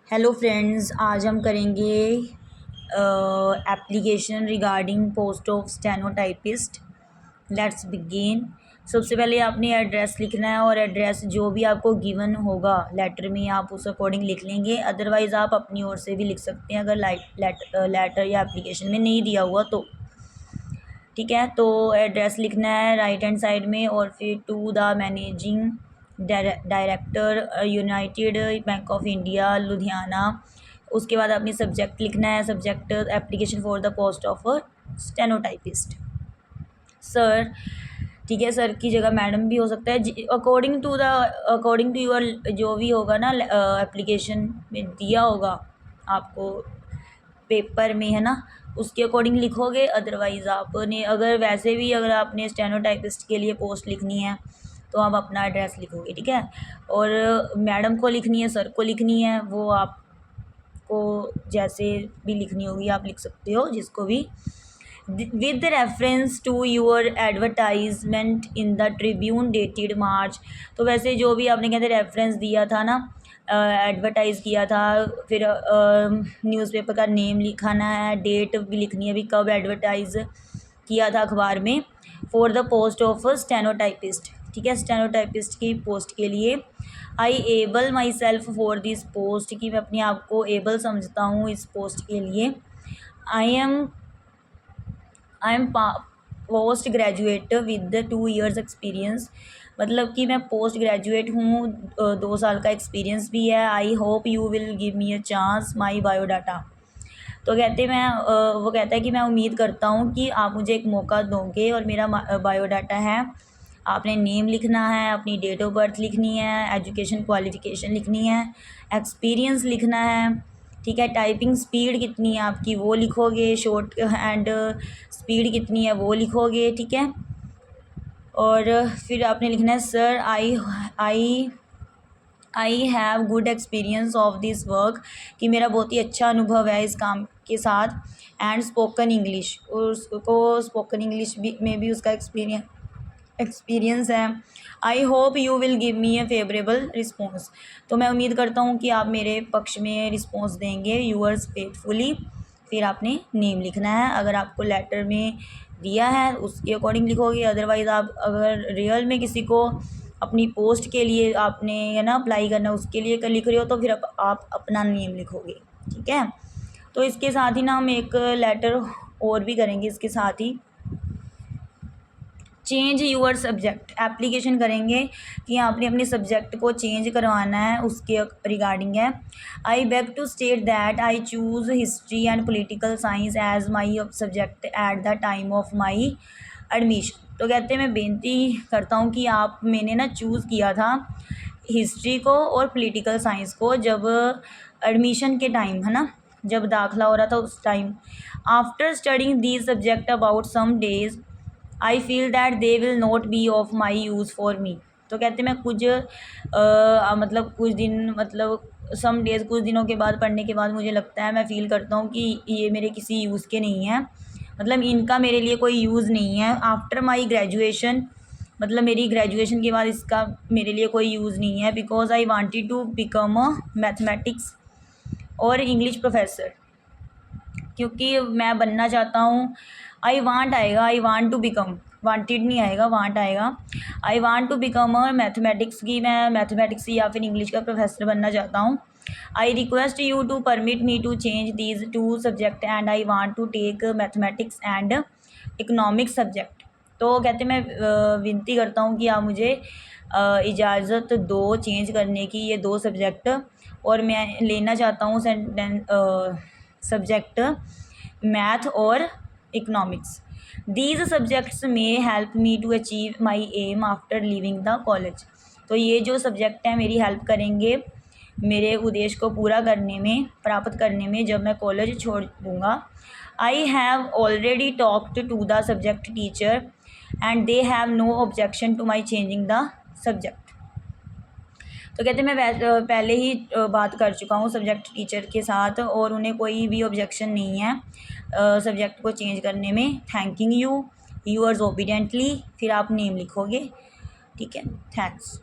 Hello friends, आज हम करेंगे application regarding post of stenotypist. Let's begin. सबसे पहले आपने एड्रेस लिखना है और एड्रेस जो भी आपको गिवन होगा लेटर में आप उस अकॉर्डिंग लिख लेंगे। अदरवाइज़ आप अपनी ओर से भी लिख सकते हैं अगर लेटर या एप्लीकेशन में नहीं दिया हुआ तो। ठीक है, तो एड्रेस लिखना है राइट हैंड साइड में और फिर to the managing director United Bank of India Ludhiana. उसके बाद आपने सब्जेक्ट लिखना है, subject application for the post of stenotypist. Sir, ठीक है, सर की जगह मैडम भी हो सकता है अकॉर्डिंग टू यूर जो भी होगा ना एप्लीकेशन में दिया होगा आपको पेपर में, है ना, उसके अकॉर्डिंग लिखोगे। अदरवाइज़ आपने अगर आपने स्टेनोटाइपिस्ट के लिए पोस्ट लिखनी है तो आप अपना एड्रेस लिखोगे। ठीक है, और मैडम को लिखनी है, सर को लिखनी है, वो आपको जैसे भी लिखनी होगी आप लिख सकते हो, जिसको भी। With reference to your advertisement in the Tribune dated March. तो वैसे जो भी आपने कहते रेफरेंस दिया था ना, एडवर्टाइज़ किया था, फिर न्यूज़पेपर का नेम लिखाना है, डेट भी लिखनी है अभी कब एडवर्टाइज़ किया था अखबार में, for the post of stenotypist. ठीक है, स्टेनोटाइपिस्ट की पोस्ट के लिए। I able my self for this post, कि मैं अपने आप को एबल समझता हूँ इस पोस्ट के लिए। I am post graduate with 2 years experience, मतलब कि मैं पोस्ट ग्रेजुएट हूँ, 2 साल का एक्सपीरियंस भी है। I hope you will give me a chance my biodata. तो वो कहता है कि मैं उम्मीद करता हूँ कि आप मुझे एक मौका दोगे और मेरा बायोडाटा है। आपने नेम लिखना है, अपनी डेट ऑफ बर्थ लिखनी है, एजुकेशन क्वालिफिकेशन लिखनी है, एक्सपीरियंस लिखना है। ठीक है, टाइपिंग स्पीड कितनी है आपकी वो लिखोगे, शॉर्ट हैंड स्पीड कितनी है वो लिखोगे। ठीक है, और फिर आपने लिखना है sir I have good experience of this work, कि मेरा बहुत ही अच्छा अनुभव है इस काम के साथ। एंड स्पोकन इंग्लिश, और उसको स्पोकन इंग्लिश में भी उसका एक्सपीरियंस है। I hope you will give me A favourable response, तो मैं उम्मीद करता हूँ कि आप मेरे पक्ष में रिस्पॉन्स देंगे। Yours faithfully. फिर आपने नेम लिखना है, अगर आपको लेटर में दिया है उसके अकॉर्डिंग लिखोगे। अदरवाइज़ आप अगर रियल में किसी को अपनी पोस्ट के लिए आपने, है ना, अप्लाई करना, उसके लिए लिख रहे हो तो फिर आप अपना नेम लिखोगे। ठीक है, तो इसके साथ ही ना हम एक लेटर और भी करेंगे इसके साथ ही। चेंज यूअर सब्जेक्ट, एप्लीकेशन करेंगे कि आपने अपने सब्जेक्ट को चेंज करवाना है, उसके रिगार्डिंग है। I beg to state that I choose history and political science as my subject at the time of my admission. तो कहते हैं मैं बेनती करता हूँ कि मैंने ना चूज़ किया था हिस्ट्री को और पॉलिटिकल साइंस को जब एडमिशन के टाइम, है ना, जब दाखिला हो रहा था उस time. After studying these subject about some days I feel that they will not be of my use for me. तो कहते मैं सम डेज़, कुछ दिनों के बाद, पढ़ने के बाद मुझे लगता है, मैं फ़ील करता हूँ कि ये मेरे किसी यूज़ के नहीं हैं, मतलब इनका मेरे लिए कोई यूज़ नहीं है। आफ्टर माई ग्रेजुएशन, मतलब मेरी ग्रेजुएशन के बाद इसका मेरे लिए कोई यूज़ नहीं है। Because I wanted to become a mathematics और इंग्लिश प्रोफेसर, क्योंकि मैं बनना चाहता हूँ। आई वांट आएगा, I want to become, wanted नहीं आएगा, वांट आएगा। I want to become a mathematics, की मैं मैथमेटिक्स या फिर इंग्लिश का प्रोफेसर बनना चाहता हूँ। I request you to permit me to change these 2 subject and I want to take mathematics and economics subject. तो कहते मैं विनती करता हूँ कि आप मुझे इजाज़त दो चेंज करने की ये 2 सब्जेक्ट, और मैं लेना चाहता हूँ सब्जेक्ट मैथ और इकोनॉमिक्स। दीज सब्जेक्ट्स में help me to achieve my aim after leaving the college. तो ये जो सब्जेक्ट हैं मेरी हेल्प करेंगे मेरे उद्देश्य को पूरा करने में, प्राप्त करने में, जब मैं कॉलेज छोड़ दूँगा। I have already talked to the subject teacher and they have no objection to my changing the subject. तो कहते मैं पहले ही बात कर चुका हूँ सब्जेक्ट टीचर के साथ और उन्हें कोई भी ऑब्जेक्शन नहीं है सब्जेक्ट को चेंज करने में। थैंकिंग यू, यूअर्स ओबीडेंटली, फिर आप नेम लिखोगे। ठीक है, थैंक्स।